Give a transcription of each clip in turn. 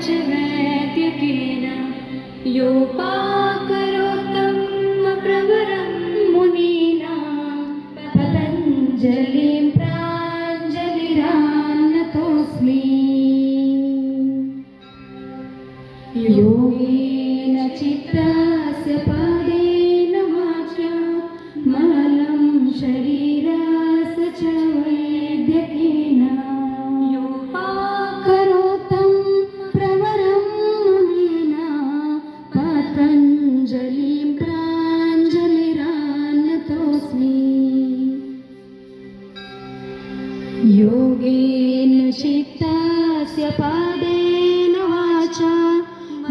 च वैद्यकेन योपाकरोत्तं प्रवरं मुनीना पतञ्जलिं प्राञ्जलिरान्नतोऽस्मि। योगेन चित्तस्य पदेन वाचा मलं शरीरस्य च वैद्यकेन योपाकरोत्तं प्रवरं मुनीना पतञ्जलिं प्राञ्जलिरान्नतोऽस्मि। योगेन चित्तस्य पदेन वाचा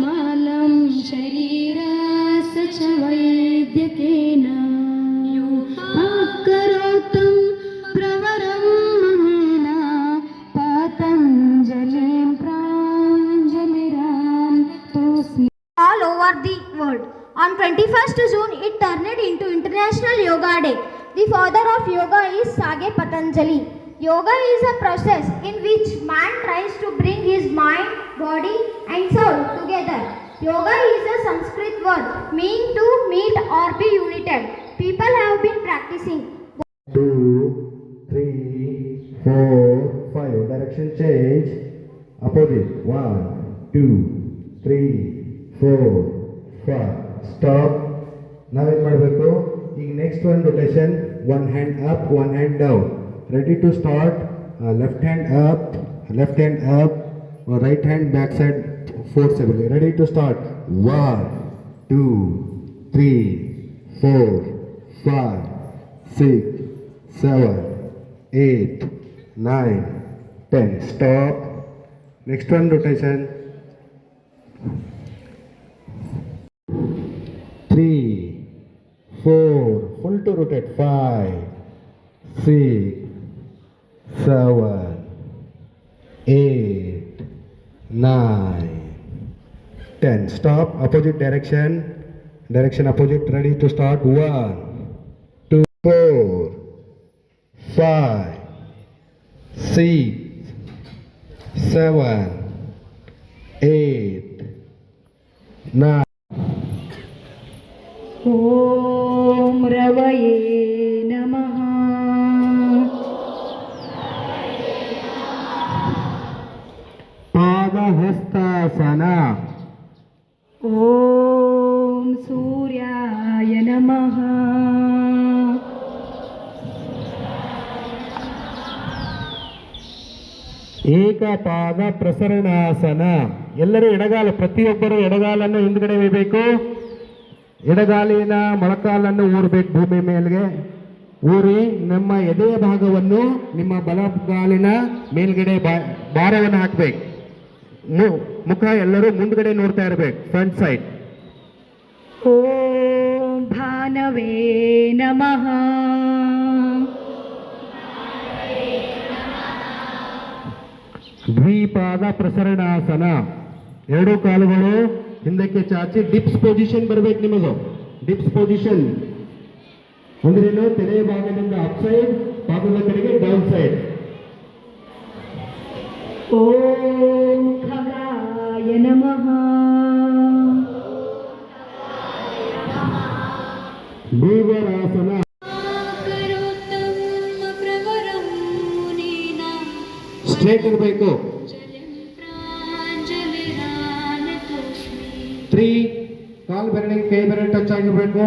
मलं शरीरस्य च वैद्यकेन योपाकरोत्तं प्रवरं मुनीना पतञ्जलिं प्राञ्जलिरान्नतोऽस्मि. All over the world. On 21st June, it turned into International Yoga Day. The father of yoga is Sage Patanjali. Yoga is a process in which man tries to bring his mind, body and soul together. Yoga is a Sanskrit word meaning to meet or be united. People have been practicing 2, 3, 4, 5. Direction change. Opposite. 1, 2, 3, 4, 5. Stop. ನಾವೇನು ಮಾಡಬೇಕು ಈಗ next ಒಂದು rotation, one hand up one hand down. Ready to start. Left hand up, right hand back side forcibly. Ready to start. 1, 2, 3, 4, 5, 6, 7, 8, 9, 10. Stop. Next one rotation. 3, 4, full to rotate. 5, 6, 7, 8, 9, 10. Stop. Opposite direction. Direction opposite. Ready to start. 1, 2, 4, 5, 6, 7, 8, 9. ಓಂ ರವಯೇ ನಮಃ. ಪಾದಹಸ್ತಾಸನ. ಓಂ ಸೂರ್ಯಾಯ ನಮಃ. ಏಕಪಾದ ಪ್ರಸರಣಾಸನ. ಎಲ್ಲರೂ ಎಡಗಾಲ, ಪ್ರತಿಯೊಬ್ಬರು ಎಡಗಾಲನ್ನು ಹಿಂದ್ಗಡೆ ವೇಯಬೇಕು. ಎಡಗಾಲಿನ ಮೊಳಕಾಲನ್ನು ಊರಬೇಕು ಭೂಮಿ ಮೇಲ್ಗೆ. ಊರಿ ನಮ್ಮ ಎದೆಯ ಭಾಗವನ್ನು ನಿಮ್ಮ ಬಲಗಾಲಿನ ಮೇಲ್ಗಡೆ ಭಾರವನ್ನು ಹಾಕಬೇಕು. ಮುಖ ಎಲ್ಲರೂ ಮುಂದ್ಗಡೆ ನೋಡ್ತಾ ಇರಬೇಕು, ಫ್ರಂಟ್ ಸೈಡ್. ಓಂ ಭಾನವೇ ನಮಃ. ದ್ವಿಪಾದ ಪ್ರಸರಣಾಸನ. ಎರಡು ಕಾಲುಗಳು ಹಿಂದಕ್ಕೆ ಚಾಚಿ ಡಿಪ್ಸ್ ಪೊಸಿಷನ್ ಬರಬೇಕು ನಿಮಗೂ. ಡಿಪ್ಸ್ ಪೊಸಿಷನ್ ಅಂದ್ರೇನು? ತೆರೆಯ ಭಾಗದಿಂದ ಅಪ್ ಸೈಡ್, ಪಾದದ ಕಡೆಗೆ ಡೌನ್ ಸೈಡ್. ಓಂ ಖಗಾಯ ನಮಃ. ಭೂವರಾಸನ. ಸ್ಟ್ರೇಟ್ ಇರಬೇಕು. 3 ಕಾಲು ಬೆರಳಿಗೆ ಕೈ ಬೆರಳು ಟಚ್ ಆಗಿರ್ಬೇಕು.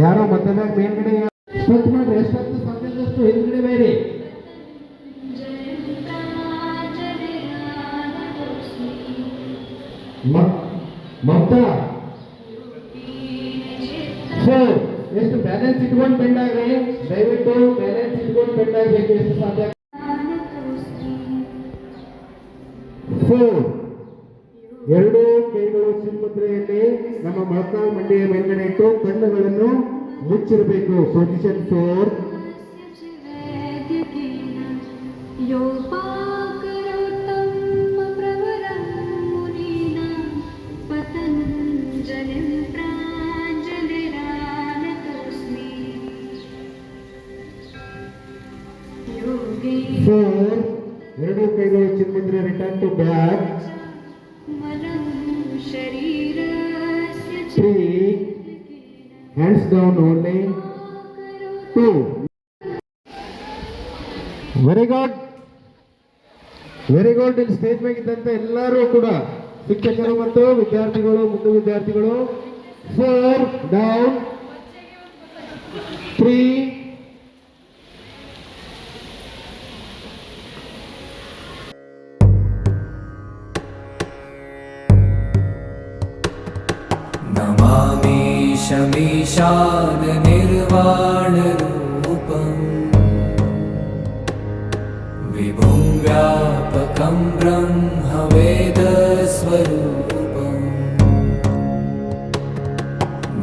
ಯಾರೋ ಮಧ್ಯದಾಗ ಮೇಲ್ಗಡೆ ಸ್ವಚ್ಛ ಮಾಡ್ರಿ. ಎಷ್ಟೊತ್ತು ಸಾಧ್ಯದಷ್ಟು ಹಿಂದ್ಗಡೆ ಬೇರೆ. ಮತ್ತ ಎಷ್ಟು ಬ್ಯಾಲೆನ್ಸ್ ಇಟ್ಕೊಂಡು ಬೆಂಡ್ ಆಗ್ರಿ. ದಯವಿಟ್ಟು ಬ್ಯಾಲೆನ್ಸ್ ಇಟ್ಕೊಂಡು ಬೆಂಡ್ ಆಗ್ಬೇಕು ಎಷ್ಟು ಸಾಧ್ಯ. 4 ಎರಡೂ ಕೈಗಳು ಸಿಂಹಮುದ್ರೆಯಲ್ಲಿ ನಮ್ಮ ಮೊಳಕಾಲು ಮಂಡಿಯ ಮೇಲ್ಗಡೆ ಇಟ್ಟು ಕಣ್ಣುಗಳನ್ನು ಮುಚ್ಚಿರಬೇಕು. ಪೊಸಿಷನ್ 4. ಯೋಗೇನ back. मनः शरीरस्य च 3. Hands down only. 2. Very good very good. ಇಲ್ಲಿ ಸ್ಟೇಜ್ ಮೇಗಿದ್ದಂತೆ ಎಲ್ಲರೂ ಕೂಡ ಶಿಕ್ಷಕರು ಮತ್ತು ವಿದ್ಯಾರ್ಥಿಗಳು ಮುಂದೆ ವಿದ್ಯಾರ್ಥಿಗಳು 4 ಡೌನ್ 3 नमामि शमीशाननिर्वाणरूपम् विभुं व्यापकं ब्रह्मवेदस्वरूपम्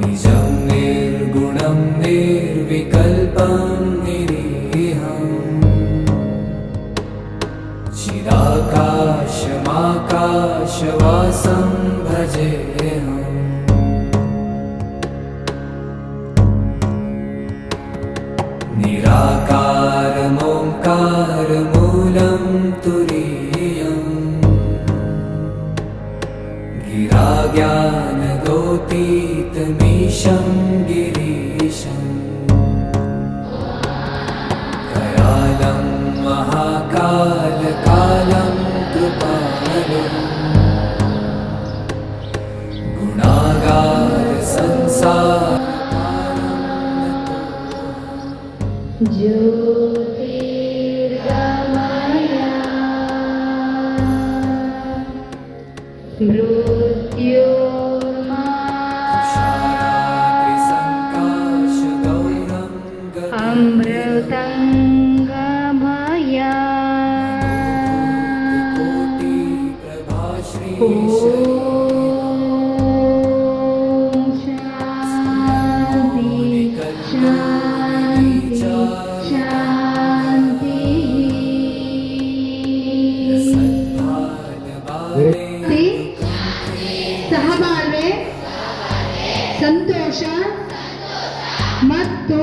निजं निर्गुणं निर्विकल्पं निरीहम् चिदाकाशमाकाशवासं भजेऽहम् निराकारमोङ्कारमूलं तुरीयम् गिराज्ञानगोतीतमीशं गिरीशम् कयालं महाकालकालं कृपालम् गुणागारसंसारपारं ज्योतिर्गमय मृत्योर्मा तुषाराद्रिसङ्काशगौरं अमृतङ्गमय कोटिप्रभाश्री ॐ शान्ति शान्ति शान्ति ಸಹಬಾಳ್ವೆ ಸಂತೋಷ ಮತ್ತು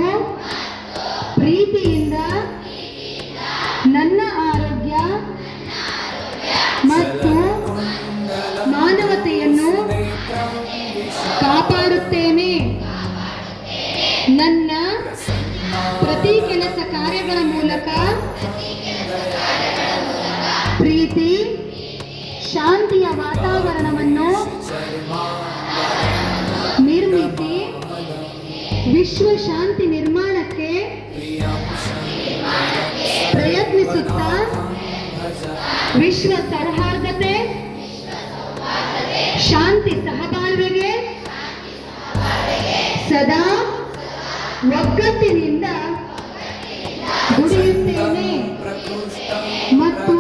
ಪ್ರೀತಿಯಿಂದ ನನ್ನ ಆರೋಗ್ಯ ಮತ್ತು ಮಾನವತೆಯನ್ನು ಕಾಪಾಡುತ್ತೇನೆ. ನನ್ನ ಪ್ರತಿ ಕೆಲಸ ಕಾರ್ಯಗಳ ಮೂಲಕ ಪ್ರೀತಿ ಶಾಂತಿಯ ವಾತಾವರಣವನ್ನು ನಿರ್ಮಿಸಿ ವಿಶ್ವ ಶಾಂತಿ ನಿರ್ಮಾಣಕ್ಕೆ ಪ್ರಯತ್ನಿಸುತ್ತಾ ವಿಶ್ವ ಸೌಹಾರ್ದತೆ ಶಾಂತಿ ಸಹಬಾಳ್ವೆಗೆ ಸದಾ ಒಗ್ಗಟ್ಟಿನಿಂದ ದುಡಿಯುತ್ತೇನೆ ಮತ್ತು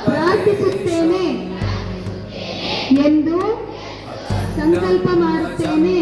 ಪ್ರಾರ್ಥಿಸುತ್ತೇನೆ ಎಂದು ಸಂಕಲ್ಪ ಮಾಡುತ್ತೇನೆ.